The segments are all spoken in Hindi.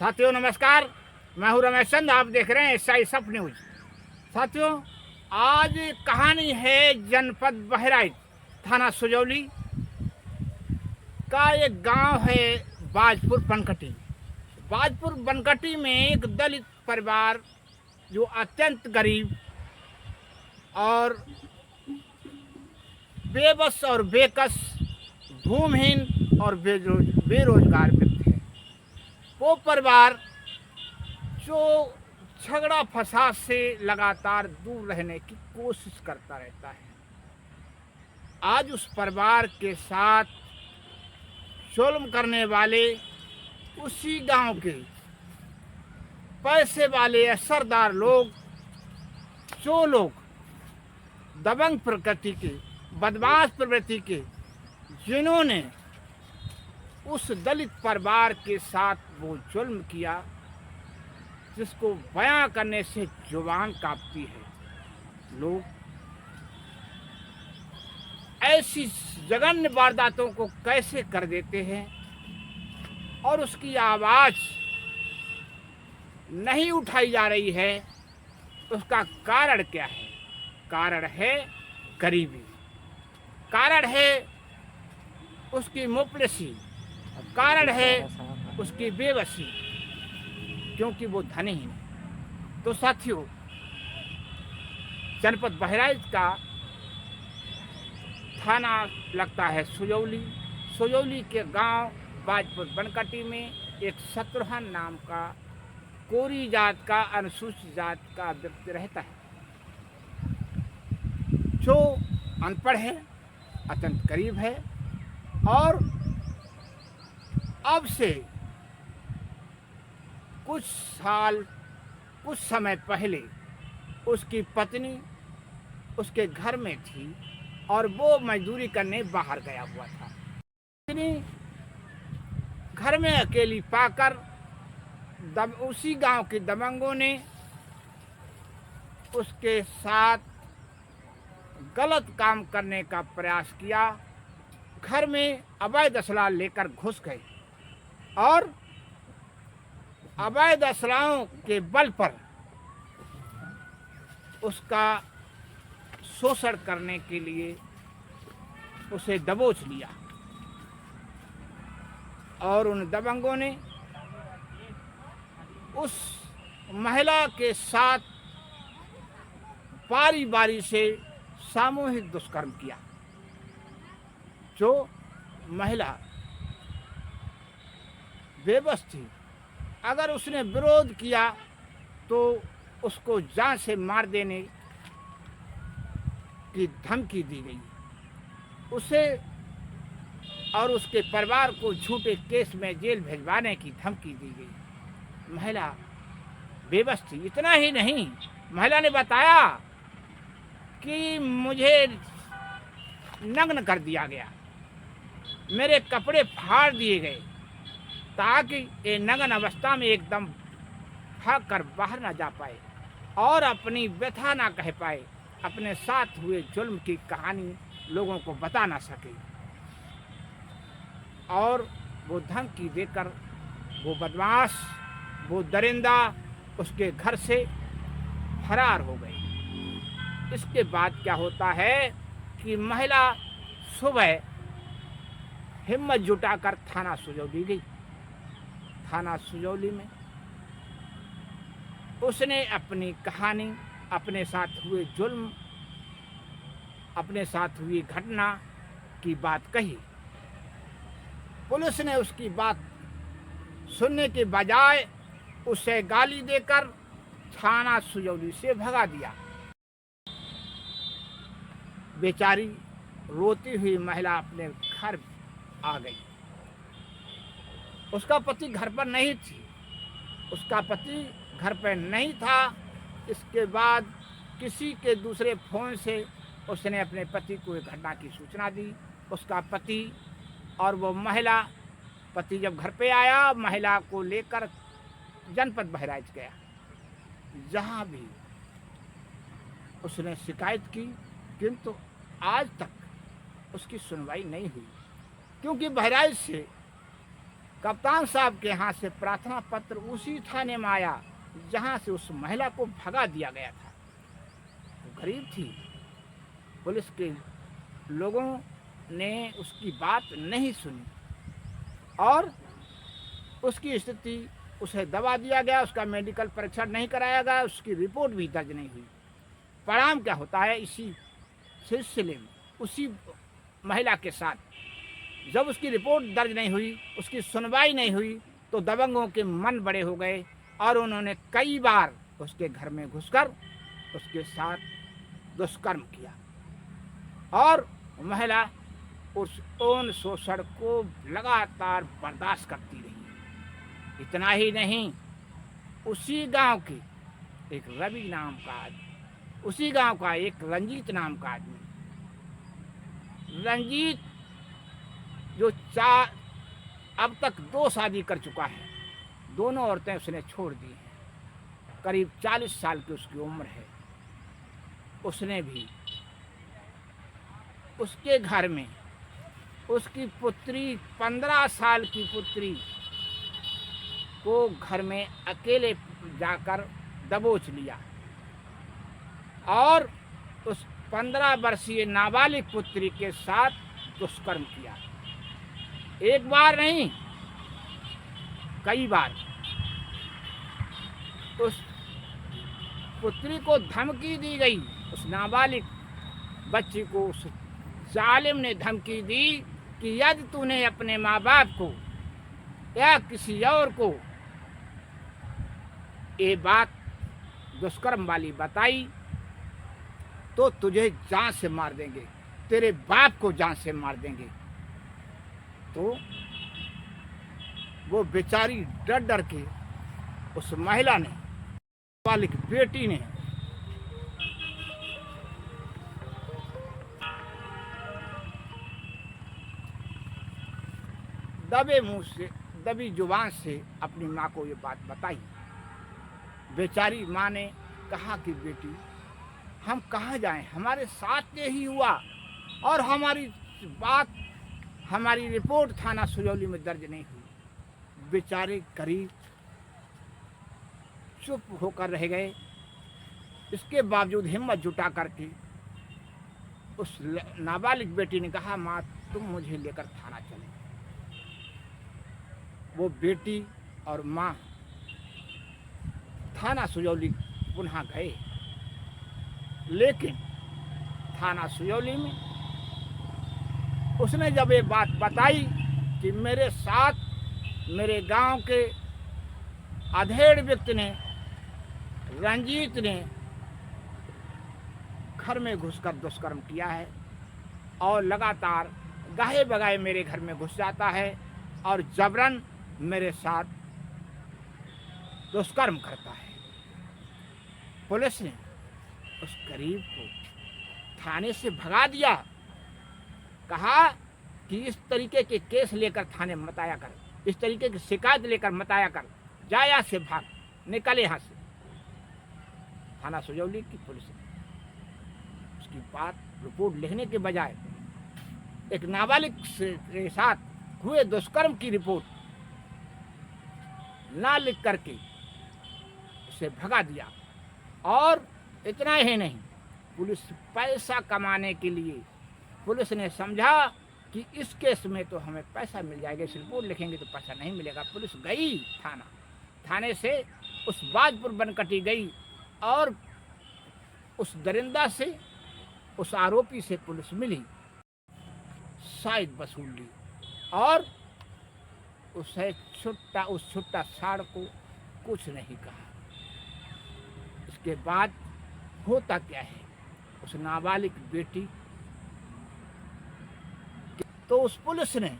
साथियों नमस्कार, मैं हूं रमेश चंद। आप देख रहे हैं एसआई सब न्यूज। साथियों, आज कहानी है जनपद बहराइच, थाना सुजौली का एक गांव है बाजपुर बनकटी। बाजपुर बनकटी में एक दलित परिवार जो अत्यंत गरीब और बेबस और बेकस, भूमिहीन और बेरोजगार व्यक्ति है। वो परिवार जो झगड़ा फसाद से लगातार दूर रहने की कोशिश करता रहता है। आज उस परिवार के साथ जुल्म करने वाले उसी गांव के पैसे वाले असरदार लोग, जो लोग दबंग प्रकृति के, बदमाश प्रवृत्ति के, जिन्होंने उस दलित परिवार के साथ वो जुल्म किया जिसको बयां करने से जुबान कांपती है। लोग ऐसी जघन्य वारदातों को कैसे कर देते हैं और उसकी आवाज नहीं उठाई जा रही है, उसका कारण क्या है? कारण है गरीबी, कारण है उसकी मुफलिसी, कारण है उसकी बेबसी, क्योंकि वो धनीहीन है। तो साथियों, जनपद बहराइच का थाना लगता है सुजौली। सुजौली के गांव बाजपुर बनकटी में एक शत्रुघ्न नाम का कोरी जात का, अनुसूचित जात का व्यक्ति रहता है, जो अनपढ़ है, अत्यंत गरीब है और अब से कुछ समय पहले उसकी पत्नी उसके घर में थी और वो मजदूरी करने बाहर गया हुआ था। पत्नी घर में अकेली पाकर उसी गांव के दबंगों ने उसके साथ गलत काम करने का प्रयास किया। घर में अवैध असला लेकर घुस गए और अवैध असलाओं के बल पर उसका शोषण करने के लिए उसे दबोच लिया और उन दबंगों ने उस महिला के साथ बारी बारी से सामूहिक दुष्कर्म किया। जो महिला बेबस थी, अगर उसने विरोध किया तो उसको जान से मार देने की धमकी दी गई। उसे और उसके परिवार को झूठे केस में जेल भिजवाने की धमकी दी गई। महिला बेबस थी। इतना ही नहीं, महिला ने बताया कि मुझे नग्न कर दिया गया, मेरे कपड़े फाड़ दिए गए ताकि ये नग्न अवस्था में एकदम भाग कर बाहर ना जा पाए और अपनी व्यथा ना कह पाए, अपने साथ हुए जुल्म की कहानी लोगों को बता ना सके। और वो धमकी देकर वो बदमाश, वो दरिंदा उसके घर से फरार हो गई। इसके बाद क्या होता है कि महिला सुबह हिम्मत जुटाकर थाना सुजौली गई। थाना सुजौली में उसने अपनी कहानी, अपने साथ हुए जुल्म, अपने साथ हुई घटना की बात कही। पुलिस ने उसकी बात सुनने के बजाय उसे गाली देकर थाना सुजौली से भगा दिया। बेचारी रोती हुई महिला अपने घर आ गई। उसका पति घर पर नहीं थी, उसका पति घर पर नहीं था। इसके बाद किसी के दूसरे फ़ोन से उसने अपने पति को एक घटना की सूचना दी। उसका पति और वो महिला, पति जब घर पे आया, महिला को लेकर जनपद बहराइच गया। जहाँ भी उसने शिकायत की, किंतु आज तक उसकी सुनवाई नहीं हुई, क्योंकि बहराइच से कप्तान साहब के हाथ से प्रार्थना पत्र उसी थाने में आया जहाँ से उस महिला को भगा दिया गया था। वो गरीब थी, पुलिस के लोगों ने उसकी बात नहीं सुनी और उसकी स्थिति, उसे दबा दिया गया, उसका मेडिकल परीक्षण नहीं कराया गया, उसकी रिपोर्ट भी दर्ज नहीं हुई। परिणाम क्या होता है इसी सिलसिले में, उसी महिला के साथ जब उसकी रिपोर्ट दर्ज नहीं हुई, उसकी सुनवाई नहीं हुई, तो दबंगों के मन बड़े हो गए और उन्होंने कई बार उसके घर में घुसकर उसके साथ दुष्कर्म किया और महिला उस यौन शोषण को लगातार बर्दाश्त करती रही। इतना ही नहीं, उसी गांव के एक रवि नाम का आदमी, उसी गांव का एक रंजीत नाम का आदमी, रंजीत जो अब तक 2 शादी कर चुका है, दोनों औरतें उसने छोड़ दी हैं, करीब 40 साल की उसकी उम्र है। उसने भी उसके घर में उसकी पुत्री, 15 साल की पुत्री को घर में अकेले जाकर दबोच लिया और उस 15 वर्षीय नाबालिग पुत्री के साथ दुष्कर्म किया। एक बार नहीं, कई बार। उस पुत्री को धमकी दी गई, उस नाबालिग बच्ची को उस जालिम ने धमकी दी कि यदि तूने अपने माँ बाप को या किसी और को ये बात दुष्कर्म वाली बताई तो तुझे जान से मार देंगे, तेरे बाप को जान से मार देंगे। तो वो बेचारी डर डर के उस महिला ने, नाबालिग बेटी ने दबे मुंह से, दबी जुबान से अपनी माँ को ये बात बताई। बेचारी माँ ने कहा कि बेटी, हम कहाँ जाएं, हमारे साथ यही हुआ और हमारी बात, हमारी रिपोर्ट थाना सुजौली में दर्ज नहीं हुई। बेचारे गरीब चुप होकर रह गए। इसके बावजूद हिम्मत जुटा करके उस नाबालिग बेटी ने कहा, माँ तुम मुझे लेकर थाना चले। वो बेटी और माँ थाना सुजौली पुनः गए, लेकिन थाना सुजौली में उसने जब ये बात बताई कि मेरे साथ मेरे गांव के अधेड़ व्यक्ति ने, रंजीत ने घर में घुसकर दुष्कर्म किया है और लगातार गाहे बगाए मेरे घर में घुस जाता है और जबरन मेरे साथ दुष्कर्म करता है। पुलिस ने उस गरीब को थाने से भगा दिया, कहा कि इस तरीके के केस लेकर थाने मत आया कर, इस तरीके की शिकायत लेकर मत आया कर, जा यहाँ से, भाग, निकल यहाँ से। थाना सुजौली की पुलिस ने उसकी बात रिपोर्ट लिखने के बजाय एक नाबालिग के साथ हुए दुष्कर्म की रिपोर्ट ना लिख करके उसे भगा दिया। और इतना ही नहीं, पुलिस पैसा कमाने के लिए पुलिस ने समझा कि इस केस में तो हमें पैसा मिल जाएगा, इस रिपोर्ट लिखेंगे तो पैसा नहीं मिलेगा। पुलिस गई थाने से उस बाजपुर बनकटी गई और उस दरिंदा से, उस आरोपी से पुलिस मिली, शायद वसूल ली और उसे उस छुट्टा साड़ को कुछ नहीं कहा। इसके बाद होता क्या है, उस नाबालिग बेटी, तो उस पुलिस ने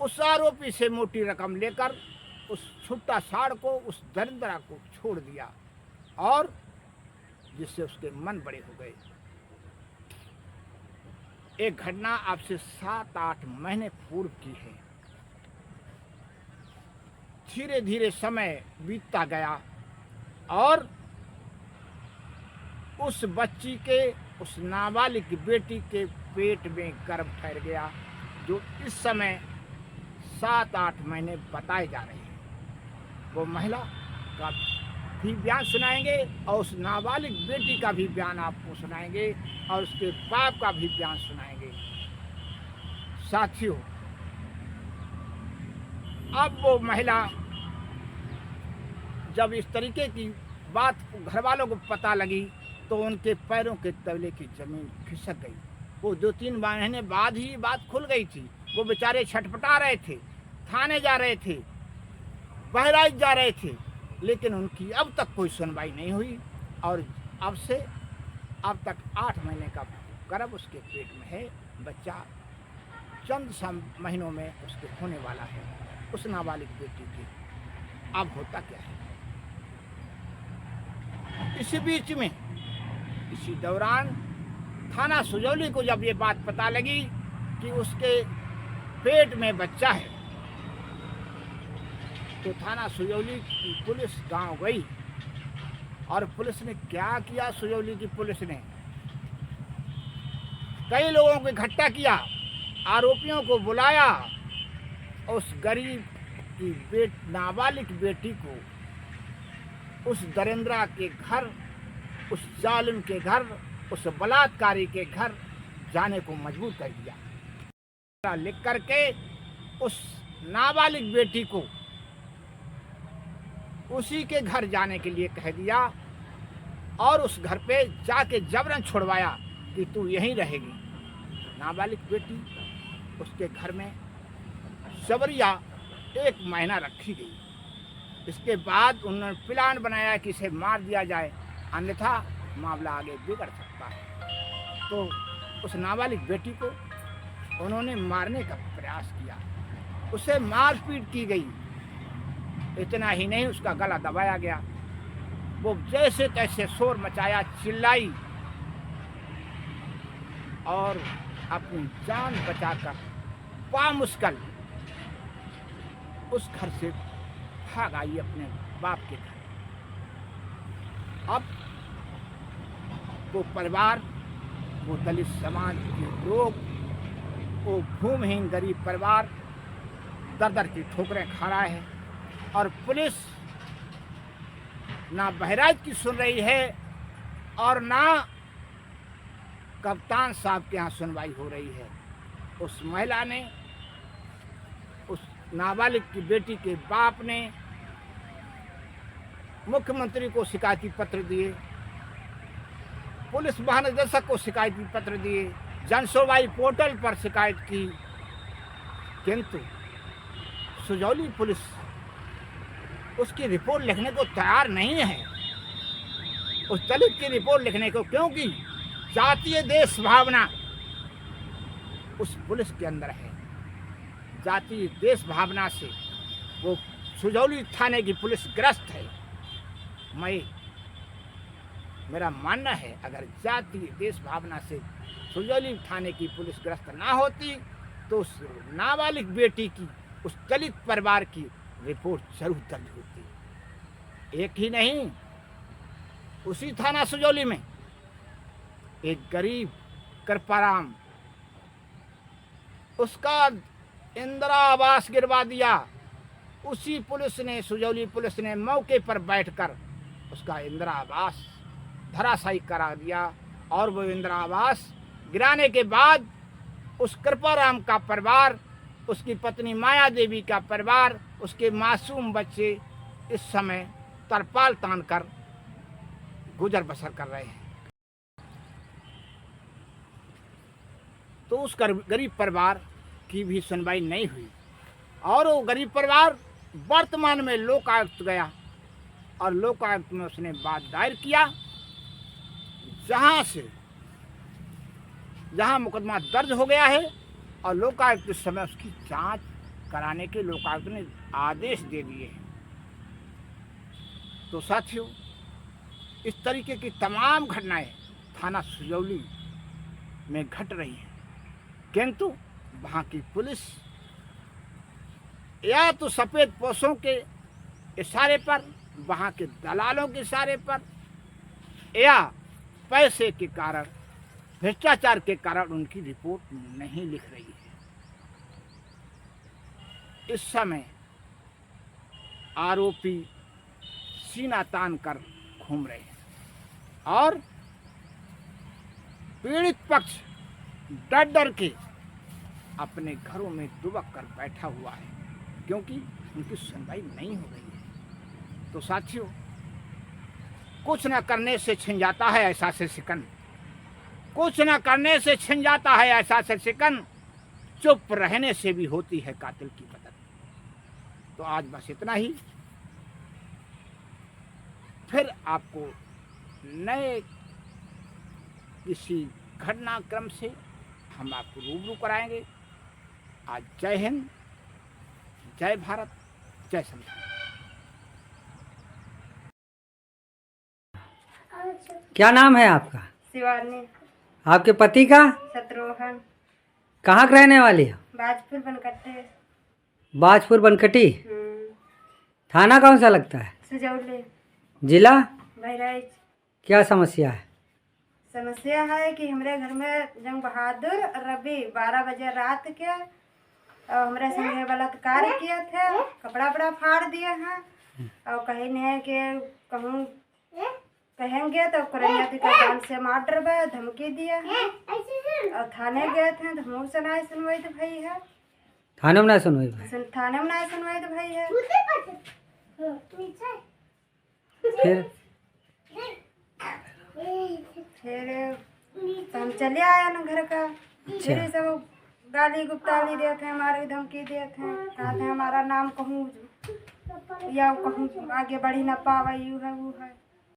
उस आरोपी से मोटी रकम लेकर उस छुट्टा साड़ को, उस दरिंदा को छोड़ दिया और जिससे उसके मन बड़े हो गए। एक घटना आपसे 7-8 महीने पूर्व की है। धीरे धीरे समय बीतता गया और उस बच्ची के, उस नाबालिग बेटी के पेट में गर्भ ठहर गया, जो इस समय 7-8 महीने बताए जा रहे हैं। वो महिला का भी बयान सुनाएंगे और उस नाबालिग बेटी का भी बयान आपको सुनाएंगे और उसके बाप का भी बयान सुनाएंगे। साथियों, अब वो महिला जब इस तरीके की बात घर वालों को पता लगी तो उनके पैरों के तले की जमीन खिसक गई। वो 2-3 महीने बाद ही बात खुल गई थी। वो बेचारे छटपटा रहे थे, थाने जा रहे थे, बहराइच जा रहे थे, लेकिन उनकी अब तक कोई सुनवाई नहीं हुई और अब तक 8 महीने का गर्भ उसके पेट में है। बच्चा चंद महीनों में उसके होने वाला है, उस नाबालिग बेटी की। अब होता क्या है, इसी बीच में इसी दौरान थाना सुजौली को जब ये बात पता लगी कि उसके पेट में बच्चा है, तो थाना सुजौली की पुलिस गांव गई और पुलिस ने क्या किया। सुजौली की पुलिस ने कई लोगों को इकट्ठा किया, आरोपियों को बुलाया, उस गरीब की नाबालिग बेटी को उस दरिंद्रा के घर, उस जालिम के घर, उस बलात्कारी के घर जाने को मजबूर कर दिया। लिख करके उस नाबालिग बेटी को उसी के घर जाने के लिए कह दिया और उस घर पे जाके जबरन छुड़वाया कि तू यहीं रहेगी। नाबालिग बेटी उसके घर में सबरिया 1 महीना रखी गई। इसके बाद उन्होंने प्लान बनाया कि इसे मार दिया जाए, अन्यथा मामला आगे बिगड़ सकता है। तो उस नाबालिग बेटी को उन्होंने मारने का प्रयास किया, उसे मारपीट की गई। इतना ही नहीं, उसका गला दबाया गया। वो जैसे तैसे शोर मचाया, चिल्लाई और अपनी जान बचाकर बामुश्किल उस घर से भाग आई अपने बाप के घर। अब वो परिवार, वो दलित समाज के लोग, वो भूमिहीन गरीब परिवार दर की ठोकरें खा रहा है और पुलिस ना बहराइच की सुन रही है और ना कप्तान साहब के यहाँ सुनवाई हो रही है। उस महिला ने, उस नाबालिग की बेटी के बाप ने मुख्यमंत्री को शिकायती पत्र दिए, पुलिस महानिदेशक को शिकायती पत्र दिए, जन सुनवाई पोर्टल पर शिकायत की, किंतु सुजौली पुलिस उसकी रिपोर्ट लिखने को तैयार नहीं है, उस दलित की रिपोर्ट लिखने को, क्योंकि जातीय देश भावना उस पुलिस के अंदर है। जातीय देश भावना से वो सुजौली थाने की पुलिस ग्रस्त है। मेरा मानना है, अगर जातीय देश भावना से सुजौली थाने की पुलिस ग्रस्त ना होती तो उस नाबालिग बेटी की, उस दलित परिवार की रिपोर्ट जरूर दर्ज होती। एक ही नहीं, उसी थाना सुजौली में एक गरीब कृपाराम, उसका इंदिरा आवास गिरवा दिया। उसी पुलिस ने, सुजौली पुलिस ने मौके पर बैठकर उसका इंदिरा आवास धराशायी करा दिया और वो इंदिरा आवास गिराने के बाद उस कृपाराम का परिवार, उसकी पत्नी माया देवी का परिवार, उसके मासूम बच्चे इस समय तरपाल तान कर गुजर बसर कर रहे हैं। तो उस गरीब परिवार की भी सुनवाई नहीं हुई और वो गरीब परिवार वर्तमान में लोकायुक्त गया और लोकायुक्त में उसने बात दायर किया, जहां मुकदमा दर्ज हो गया है और लोकायुक्त इस समय उसकी जांच कराने के लोकायुक्त ने आदेश दे दिए हैं। तो साथियों, इस तरीके की तमाम घटनाएं थाना सुजौली में घट रही हैं, किंतु वहाँ की पुलिस या तो सफ़ेद पोशों के इशारे पर, वहाँ के दलालों के इशारे पर, या पैसे के कारण, भ्रष्टाचार के कारण उनकी रिपोर्ट नहीं लिख रही है। इस समय आरोपी सीना तान कर घूम रहे हैं और पीड़ित पक्ष डर डर के अपने घरों में दुबक कर बैठा हुआ है, क्योंकि उनकी सुनवाई नहीं हो रही है। तो साथियों, कुछ न करने से छिन जाता है ऐसा से शिकन, कुछ न करने से छिन जाता है ऐसा से शिकन, चुप रहने से भी होती है कातिल की मदद। तो आज बस इतना ही, फिर आपको नए किसी घटनाक्रम से हम आपको रूबरू कराएंगे। आज जय हिंद, जय भारत, जय संविधान। क्या नाम है आपका? शिवानी। आपके पति का? शत्रुघ्न। कहाँ के रहने वाली है? बाजपुर बनकटे। बाजपुर बनकटी। थाना कौन सा लगता है? सुजौली। जिला? बहराइच। क्या समस्या है? समस्या है कि हमारे घर में जंग बहादुर रवि 12 बजे रात के और हमारे संगे बलात्कार किए थे, कपड़ा वपड़ा फाड़ दिए हैं और कहीं नहीं कि कहूँ कहेंगे तो करैया की जान से मार डरबे, धमकी दिए हैं और थाने गए थे तो हमसे नहीं सुनवाई तो भाई है। थाने में नहीं सुनवाई? थाने में नहीं सुनवाई तो भाई है। फिर तो हम चले आए ना घर का। फिर ये सब गाली गुप्ताली दिए थे, हमारे धमकी दिए थे, कहा थे हमारा नाम कहूँ या कहूँ आगे बढ़ी ना पावा, यू है वो है।